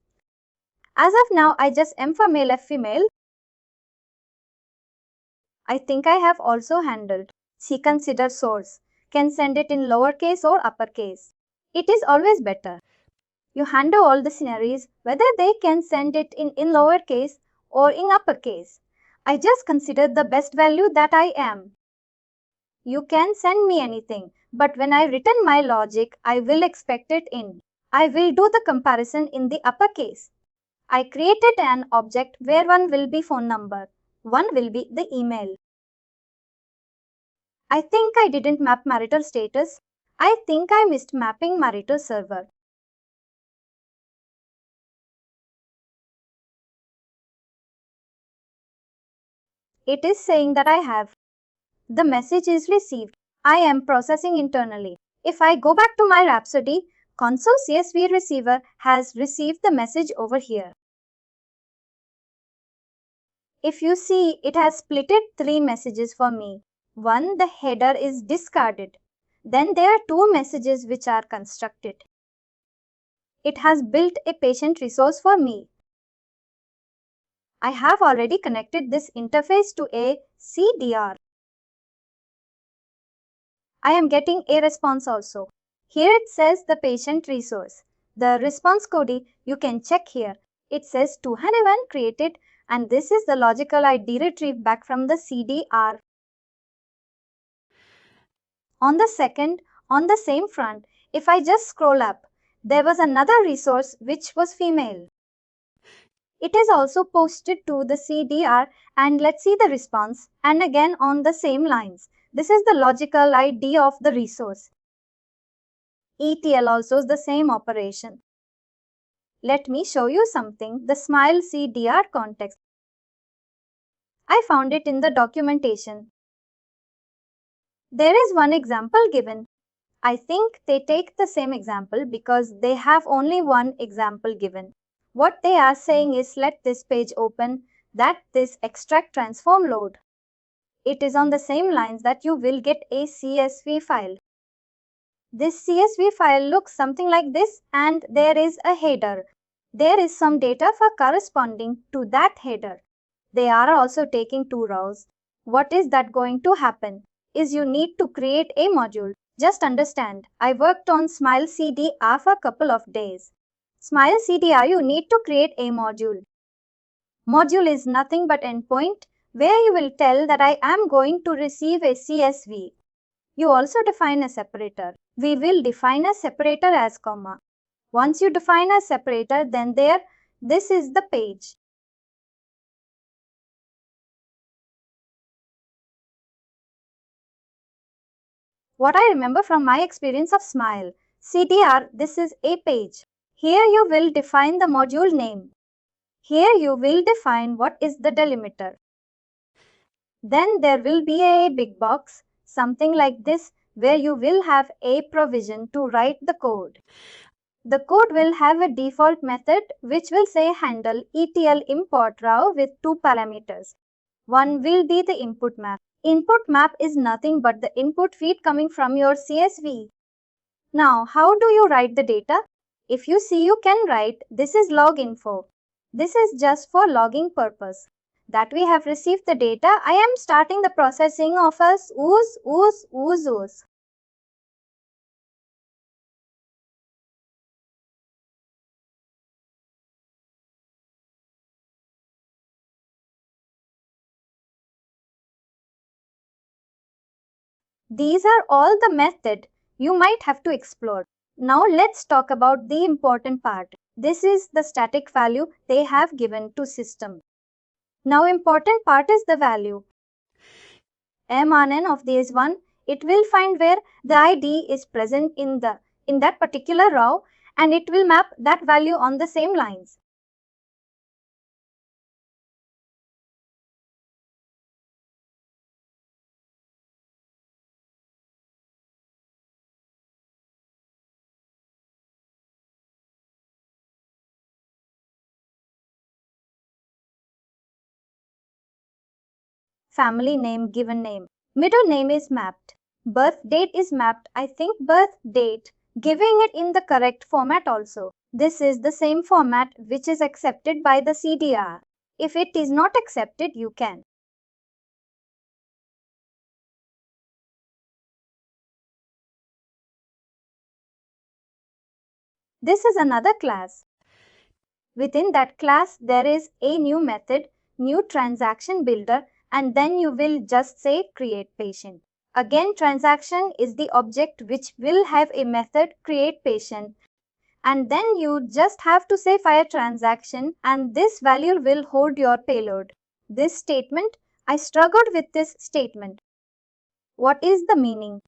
As of now, I just m for male, f female. I think I have also handled. See, consider source. Can send it in lowercase or uppercase. It is always better. You handle all the scenarios, whether they can send it in lowercase or in uppercase. I just consider the best value that I am. You can send me anything, but when I written my logic, I will expect it in. I will do the comparison in the uppercase. I created an object where one will be phone number, one will be the email. I think I didn't map marital status. I think I missed mapping marital server. It is saying that I have. The message is received. I am processing internally. If I go back to my Rhapsody, console CSV receiver has received the message over here. If you see, it has splitted 3 messages for me. One, the header is discarded. Then there are 2 messages which are constructed. It has built a patient resource for me. I have already connected this interface to a CDR. I am getting a response also. Here it says the patient resource. The response code you can check here. It says 201 created, and this is the logical ID retrieved back from the CDR. On the second, on the same front, if I just scroll up, there was another resource which was female. It is also posted to the CDR, and let's see the response, and again on the same lines. This is the logical ID of the resource. ETL also is the same operation. Let me show you something, the smile CDR context. I found it in the documentation. There is one example given. I think they take the same example because they have only one example given. What they are saying is let this page open, that this extract transform load. It is on the same lines that you will get a CSV file. This CSV file looks something like this, and there is a header. There is some data for corresponding to that header. They are also taking 2 rows. What is that going to happen? Is you need to create a module. Just understand, I worked on Smile CDR for a couple of days. Smile CDR, you need to create a module. Module is nothing but endpoint where you will tell that I am going to receive a CSV. You also define a separator. We will define a separator as comma. Once you define a separator, then this is the page. What I remember from my experience of Smile CDR, this is a page. Here you will define the module name. Here you will define what is the delimiter. Then there will be a big box, something like this, where you will have a provision to write the code. The code will have a default method which will say handle ETL import raw with 2 parameters. One will be the input map. Input map is nothing but the input feed coming from your CSV. Now, how do you write the data? If you see, you can write this is log info. This is just for logging purpose. That we have received the data, I am starting the processing of us ooze. These are all the methods you might have to explore. Now let's talk about the important part. This is the static value they have given to system. Now important part is the value. M on n of these one, it will find where the ID is present in that particular row, and it will map that value on the same lines. Family name, given name. Middle name is mapped. Birth date is mapped. I think birth date, giving it in the correct format also. This is the same format which is accepted by the CDR. If it is not accepted, you can. This is another class. Within that class, there is a new method, new transaction builder, and then you will just say create patient. Again, transaction is the object which will have a method create patient. And then you just have to say FHIR transaction, and this value will hold your payload. This statement, I struggled with this statement. What is the meaning?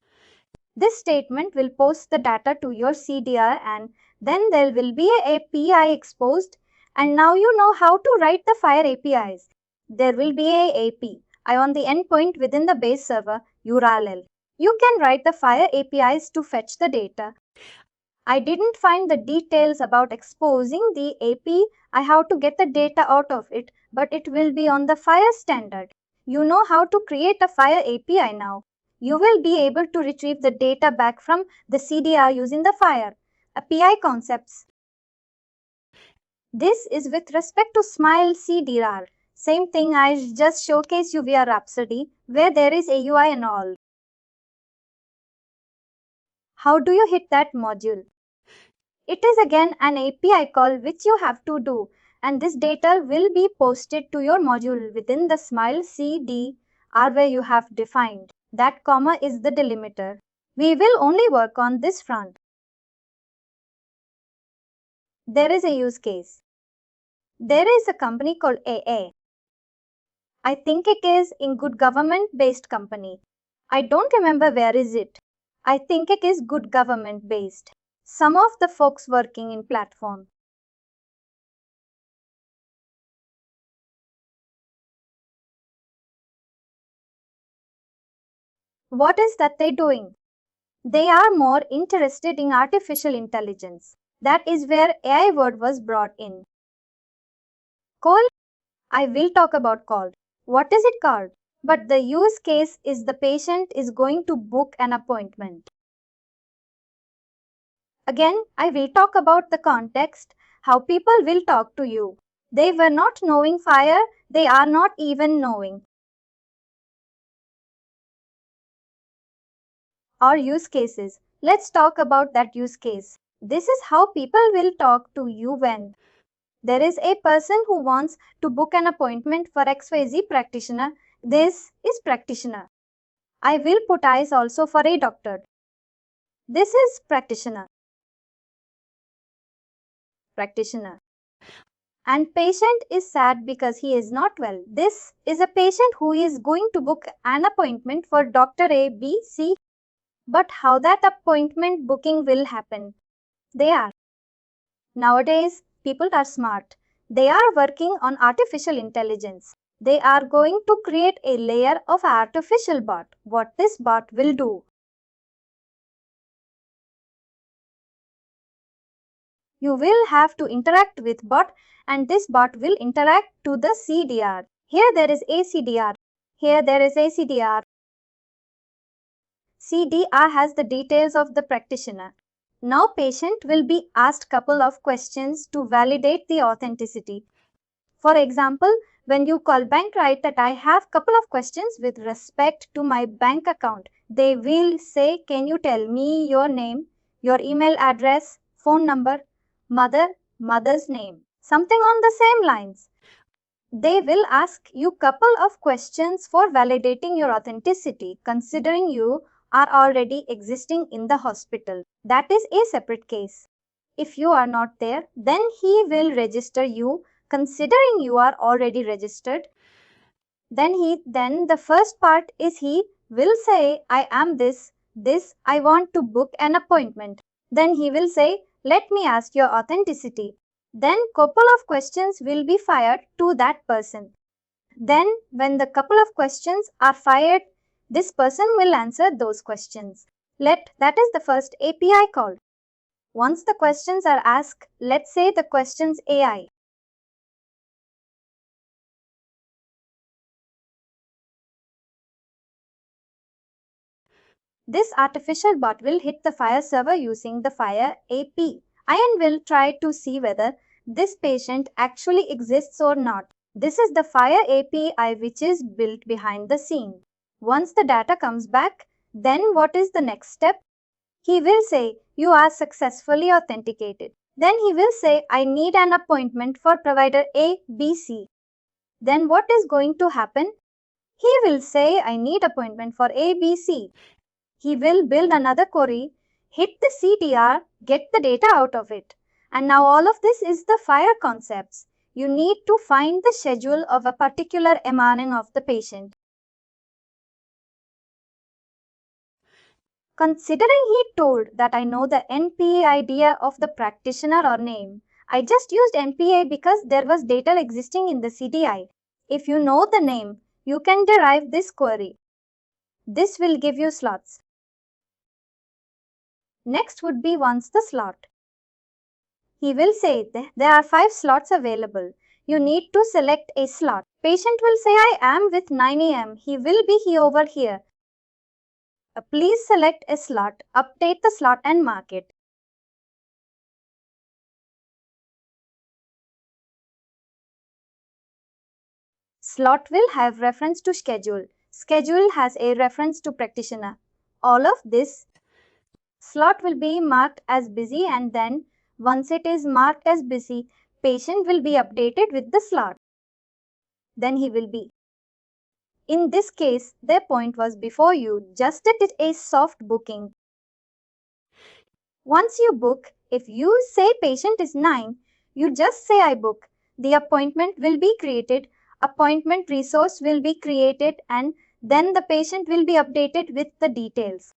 This statement will post the data to your CDR, and then there will be a API exposed, and now you know how to write the FHIR APIs. There will be a API on the endpoint within the base server URL. You can write the FHIR APIs to fetch the data. I didn't find the details about exposing the API. I have to get the data out of it, but it will be on the FHIR standard. You know how to create a FHIR API now. You will be able to retrieve the data back from the CDR using the FHIR API concepts. This is with respect to Smile CDR. Same thing I just showcased you via Rhapsody, where there is AUI and all. How do you hit that module? It is again an API call which you have to do, and this data will be posted to your module within the Smile CDR where you have defined. That comma is the delimiter. We will only work on this front. There is a use case. There is a company called AA. I think it is in good government based company. I don't remember where is it. I think it is good government based. Some of the folks working in platform. What is that they doing? They are more interested in artificial intelligence. That is where AI word was brought in. Call. I will talk about call. What is it called? But the use case is the patient is going to book an appointment. Again, I will talk about the context, how people will talk to you. They were not knowing FHIR, they are not even knowing. Or use cases. Let's talk about that use case. This is how people will talk to you when there is a person who wants to book an appointment for XYZ practitioner. This is practitioner. I will put eyes also for a doctor. This is practitioner. Practitioner. And patient is sad because he is not well. This is a patient who is going to book an appointment for Dr. A, B, C. But how that appointment booking will happen? They are. Nowadays, people are smart. They are working on artificial intelligence. They are going to create a layer of artificial bot. What this bot will do? You will have to interact with bot, and this bot will interact to the CDR. Here there is a CDR. Here there is a CDR. CDR has the details of the practitioner. Now patient will be asked couple of questions to validate the authenticity. For example, when you call bank, write that I have couple of questions with respect to my bank account. They will say, can you tell me your name, your email address, phone number, mother's name, something on the same lines. They will ask you couple of questions for validating your authenticity, considering you are already existing in the hospital. That is a separate case. If you are not there, then he will register you considering you are already registered. Then the first part is he will say, I am this, I want to book an appointment. Then he will say, let me ask your authenticity. Then couple of questions will be fired to that person. Then when the couple of questions are fired, this person will answer those questions. That is the first API call. Once the questions are asked, let's say the questions AI. This artificial bot will hit the FHIR server using the FHIR API and will try to see whether this patient actually exists or not. This is the FHIR API which is built behind the scene. Once the data comes back, then what is the next step? He will say, you are successfully authenticated. Then he will say, I need an appointment for provider ABC. Then what is going to happen? He will say, I need appointment for ABC. He will build another query, hit the CTR, get the data out of it. And now all of this is the FHIR concepts. You need to find the schedule of a particular MRN of the patient. Considering he told that I know the NPA idea of the practitioner or name, I just used NPA because there was data existing in the CDI. If you know the name, you can derive this query. This will give you slots. Next would be once the slot. He will say there are 5 slots available. You need to select a slot. Patient will say I am with 9 AM. He will be here over here. Please select a slot, update the slot and mark it. Slot will have reference to schedule. Schedule has a reference to practitioner. All of this slot will be marked as busy and then once it is marked as busy, patient will be updated with the slot. Then he will be. In this case, their point was before you just did a soft booking. Once you book, if you say patient is 9, you just say I book. The appointment will be created, appointment resource will be created and then the patient will be updated with the details.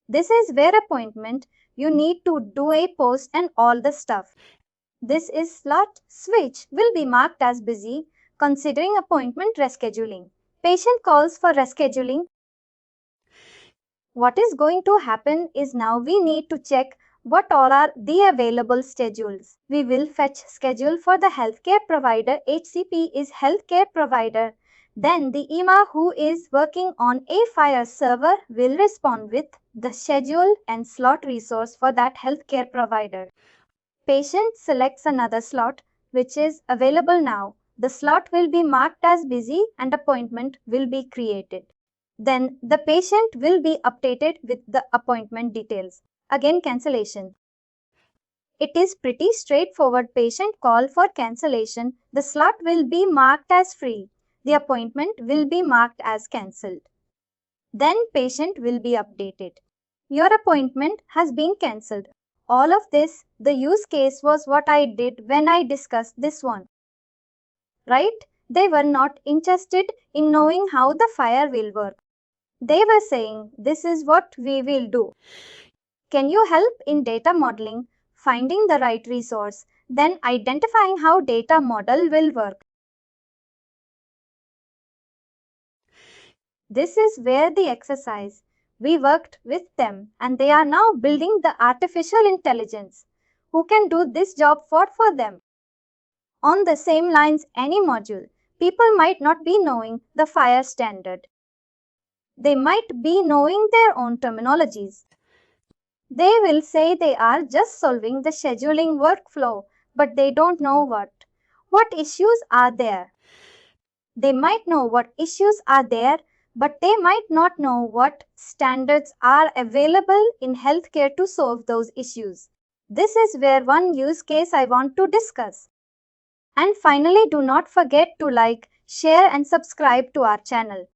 This is where appointment, you need to do a post and all the stuff. This is slot switch will be marked as busy considering appointment rescheduling. Patient calls for rescheduling. What is going to happen is now we need to check what all are the available schedules. We will fetch schedule for the healthcare provider. HCP is healthcare provider. Then the EMA who is working on a FHIR server will respond with the schedule and slot resource for that healthcare provider. Patient selects another slot which is available now. The slot will be marked as busy and appointment will be created. Then the patient will be updated with the appointment details. Again, cancellation. It is pretty straightforward. Patient call for cancellation. The slot will be marked as free. The appointment will be marked as cancelled. Then patient will be updated. Your appointment has been cancelled. All of this, the use case was what I did when I discussed this one. Right? They were not interested in knowing how the FHIR will work. They were saying, this is what we will do. Can you help in data modeling, finding the right resource, then identifying how data model will work? This is where the exercise. We worked with them and they are now building the artificial intelligence who can do this job for them. On the same lines, any module, people might not be knowing the FHIR standard. They might be knowing their own terminologies. They will say they are just solving the scheduling workflow, but they don't know what issues are there. They might know what issues are there, but they might not know what standards are available in healthcare to solve those issues. This is where one use case I want to discuss. And finally, do not forget to like, share and subscribe to our channel.